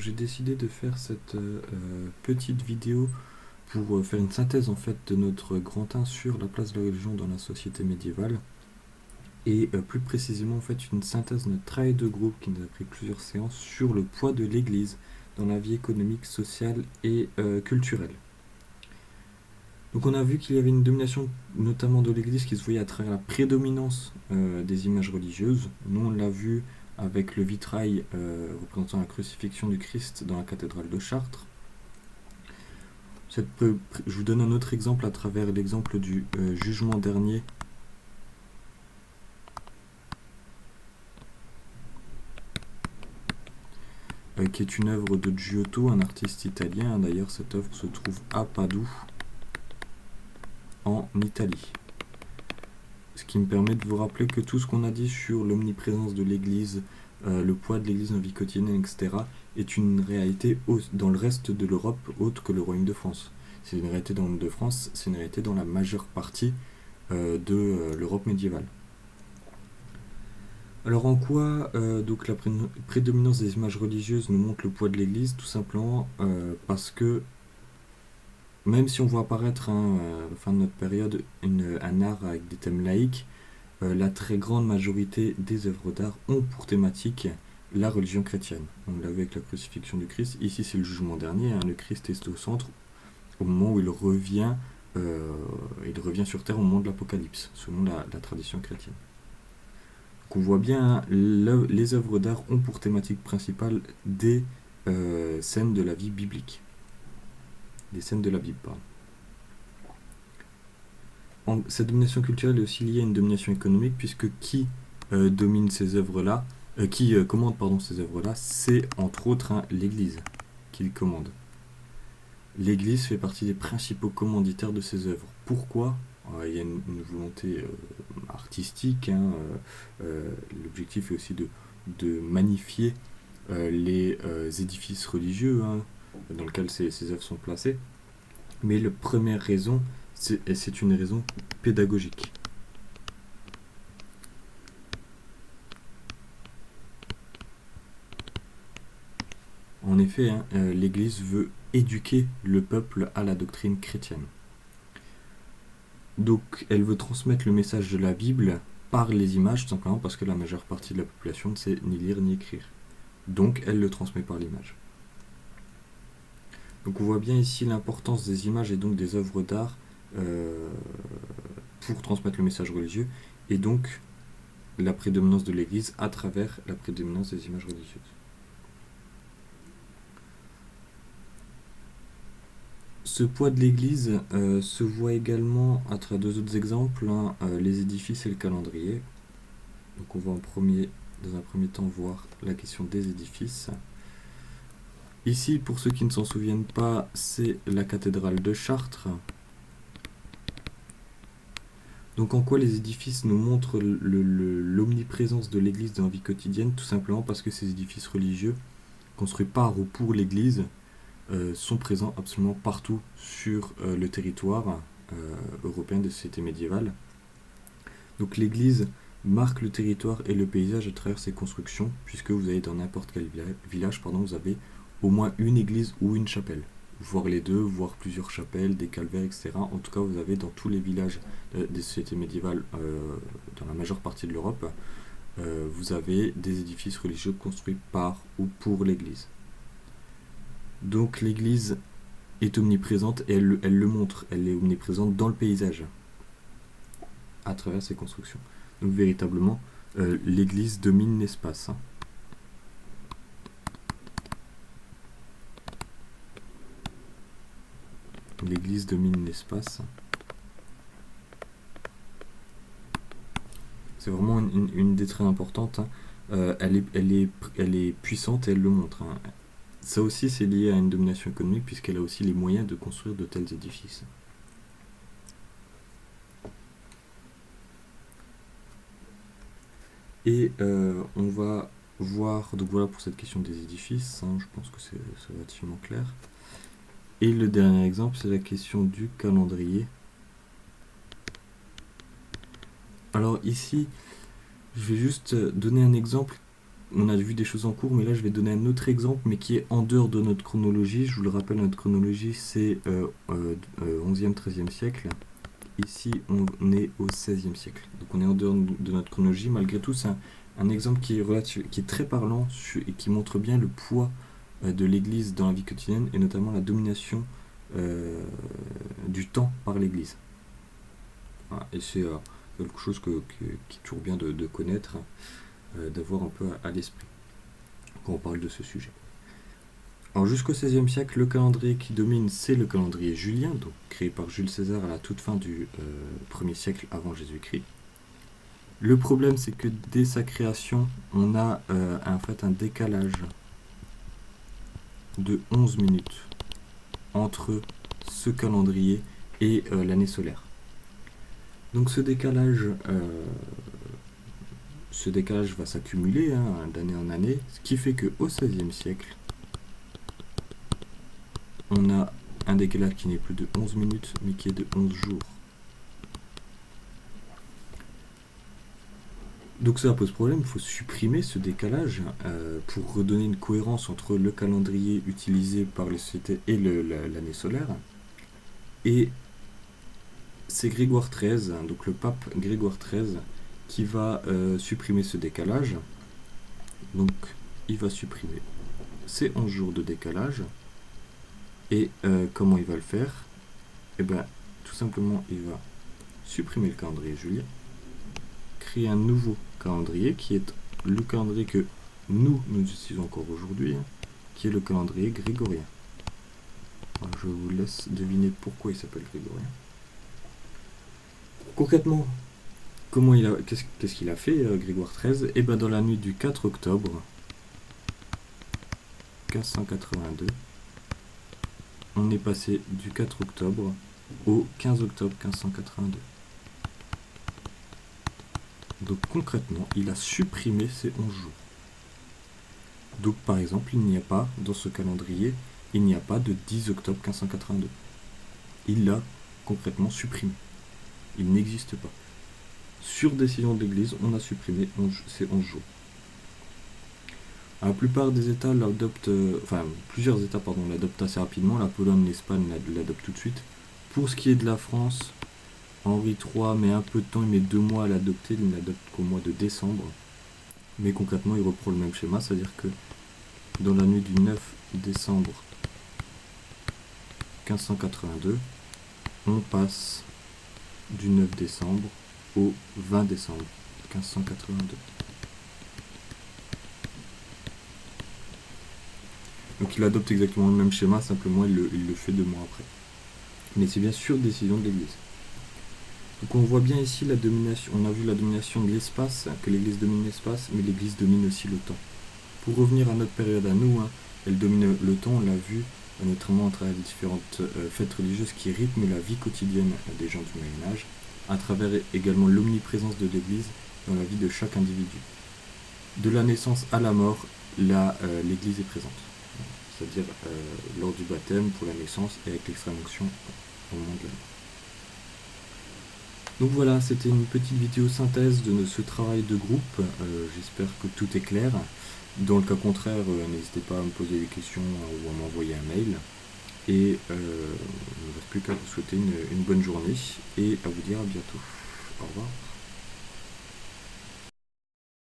j'ai décidé de faire cette petite vidéo pour faire une synthèse en fait de notre grand 1 sur la place de la religion dans la société médiévale et plus précisément en fait une synthèse de notre travail de groupe qui nous a pris plusieurs séances sur le poids de l'Église dans la vie économique, sociale et culturelle. Donc on a vu qu'il y avait une domination notamment de l'Église qui se voyait à travers la prédominance des images religieuses. Nous on l'a vu avec le vitrail représentant la crucifixion du Christ dans la cathédrale de Chartres. Je vous donne un autre exemple à travers l'exemple du jugement dernier qui est une œuvre de Giotto, un artiste italien. D'ailleurs cette œuvre se trouve à Padoue en Italie. Ce qui me permet de vous rappeler que tout ce qu'on a dit sur l'omniprésence de l'Église, le poids de l'Église dans la vie quotidienne, etc., est une réalité dans le reste de l'Europe autre que le Royaume de France. C'est une réalité dans le Royaume de France, c'est une réalité dans la majeure partie de l'Europe médiévale. Alors en quoi donc la prédominance des images religieuses nous montre le poids de l'Église? Tout simplement parce que même si on voit apparaître à la fin de notre période un art avec des thèmes laïques, la très grande majorité des œuvres d'art ont pour thématique la religion chrétienne. On l'a vu avec la crucifixion du Christ, ici c'est le jugement dernier, le Christ est au centre au moment où il revient sur terre au moment de l'Apocalypse, selon la tradition chrétienne. Donc on voit bien, les œuvres d'art ont pour thématique principale des scènes de la vie biblique. Des scènes de la Bible, pardon. Cette domination culturelle est aussi liée à une domination économique, puisque qui domine ces œuvres-là, qui commande ces œuvres-là, c'est entre autres l'Église qui le commande. L'Église fait partie des principaux commanditaires de ces œuvres. Pourquoi ? Il y a une volonté artistique, l'objectif est aussi de magnifier les édifices religieux dans lesquels ces œuvres sont placées. Mais la première raison, c'est une raison pédagogique. En effet, l'Église veut éduquer le peuple à la doctrine chrétienne. Donc elle veut transmettre le message de la Bible par les images, tout simplement parce que la majeure partie de la population ne sait ni lire ni écrire. Donc elle le transmet par l'image. Donc on voit bien ici l'importance des images et donc des œuvres d'art pour transmettre le message religieux, et donc la prédominance de l'Église à travers la prédominance des images religieuses. Ce poids de l'Église se voit également à travers deux autres exemples, les édifices et le calendrier. Donc on va dans un premier temps voir la question des édifices. Ici, pour ceux qui ne s'en souviennent pas, c'est la cathédrale de Chartres. Donc en quoi les édifices nous montrent l'omniprésence de l'Église dans la vie quotidienne? Tout simplement parce que ces édifices religieux, construits par ou pour l'Église, sont présents absolument partout sur le territoire européen des sociétés médiévales. Donc l'Église marque le territoire et le paysage à travers ses constructions, puisque vous avez dans n'importe quel village, vous avez au moins une église ou une chapelle, voire les deux, voire plusieurs chapelles, des calvaires, etc. En tout cas, vous avez dans tous les villages des sociétés médiévales, dans la majeure partie de l'Europe, vous avez des édifices religieux construits par ou pour l'Église. Donc l'Église est omniprésente et elle le montre, elle est omniprésente dans le paysage, à travers ses constructions. Donc véritablement, l'Église domine l'espace. L'Église domine l'espace. C'est vraiment une des très importantes. Elle est puissante et elle le montre. Ça aussi, c'est lié à une domination économique, puisqu'elle a aussi les moyens de construire de tels édifices. Et on va voir, donc voilà pour cette question des édifices, je pense que c'est relativement clair. Et le dernier exemple, c'est la question du calendrier. Alors ici, je vais juste donner un exemple on a vu des choses en cours, mais là je vais donner un autre exemple, mais qui est en dehors de notre chronologie. Je vous le rappelle, notre chronologie c'est 11e, 13e siècle. Ici on est au 16e siècle. Donc on est en dehors de notre chronologie. Malgré tout, c'est un exemple qui est très parlant et qui montre bien le poids de l'Église dans la vie quotidienne, et notamment la domination du temps par l'Église. Voilà. Et c'est quelque chose qui est toujours bien de connaître, d'avoir un peu à l'esprit quand on parle de ce sujet. Alors jusqu'au XVIe siècle, le calendrier qui domine, c'est le calendrier julien, donc créé par Jules César à la toute fin du 1er siècle avant Jésus-Christ. Le problème, c'est que dès sa création, on a en fait un décalage de 11 minutes entre ce calendrier et l'année solaire. Donc ce décalage va s'accumuler d'année en année, ce qui fait qu'au XVIe siècle, on a un décalage qui n'est plus de 11 minutes, mais qui est de 11 jours. Donc ça pose problème, il faut supprimer ce décalage pour redonner une cohérence entre le calendrier utilisé par les sociétés et l'année solaire. Et c'est Grégoire XIII, donc le pape Grégoire XIII, qui va supprimer ce décalage. Donc il va supprimer ces 11 jours de décalage. Et comment il va le faire? Eh bien, tout simplement, il va supprimer le calendrier julien, créer un nouveau calendrier qui est le calendrier que nous utilisons encore aujourd'hui, qui est le calendrier grégorien. Alors, je vous laisse deviner pourquoi il s'appelle grégorien. Concrètement, qu'est-ce qu'il a fait, Grégoire XIII? Eh bien, dans la nuit du 4 octobre 1582, on est passé du 4 octobre au 15 octobre 1582. Donc concrètement, il a supprimé ces 11 jours. Donc par exemple, il n'y a pas, dans ce calendrier, il n'y a pas de 10 octobre 1582. Il l'a concrètement supprimé. Il n'existe pas. Sur décision de l'Église, on a supprimé ces 11 jours. La plupart des États l'adoptent, plusieurs États l'adoptent assez rapidement. La Pologne, l'Espagne l'adoptent tout de suite. Pour ce qui est de la France, Henri III met un peu de temps, il met 2 mois à l'adopter, il ne l'adopte qu'au mois de décembre. Mais concrètement, il reprend le même schéma, c'est-à-dire que dans la nuit du 9 décembre 1582, on passe du 9 décembre au 20 décembre 1582. Donc il adopte exactement le même schéma, simplement il le fait 2 mois après. Mais c'est bien sûr décision de l'Église. Donc on voit bien ici la domination, on a vu la domination de l'espace, que l'Église domine l'espace, mais l'Église domine aussi le temps. Pour revenir à notre période à nous, elle domine le temps, on l'a vu, notamment à travers les différentes fêtes religieuses qui rythment la vie quotidienne des gens du Moyen-Âge, à travers également l'omniprésence de l'Église dans la vie de chaque individu. De la naissance à la mort, l'Église est présente. C'est-à-dire lors du baptême, pour la naissance, et avec l'extrême-onction au moment de la mort. Donc voilà, c'était une petite vidéo synthèse de ce travail de groupe. J'espère que tout est clair. Dans le cas contraire, n'hésitez pas à me poser des questions ou à m'envoyer un mail. Et il ne me reste plus qu'à vous souhaiter une bonne journée et à vous dire à bientôt. Au revoir.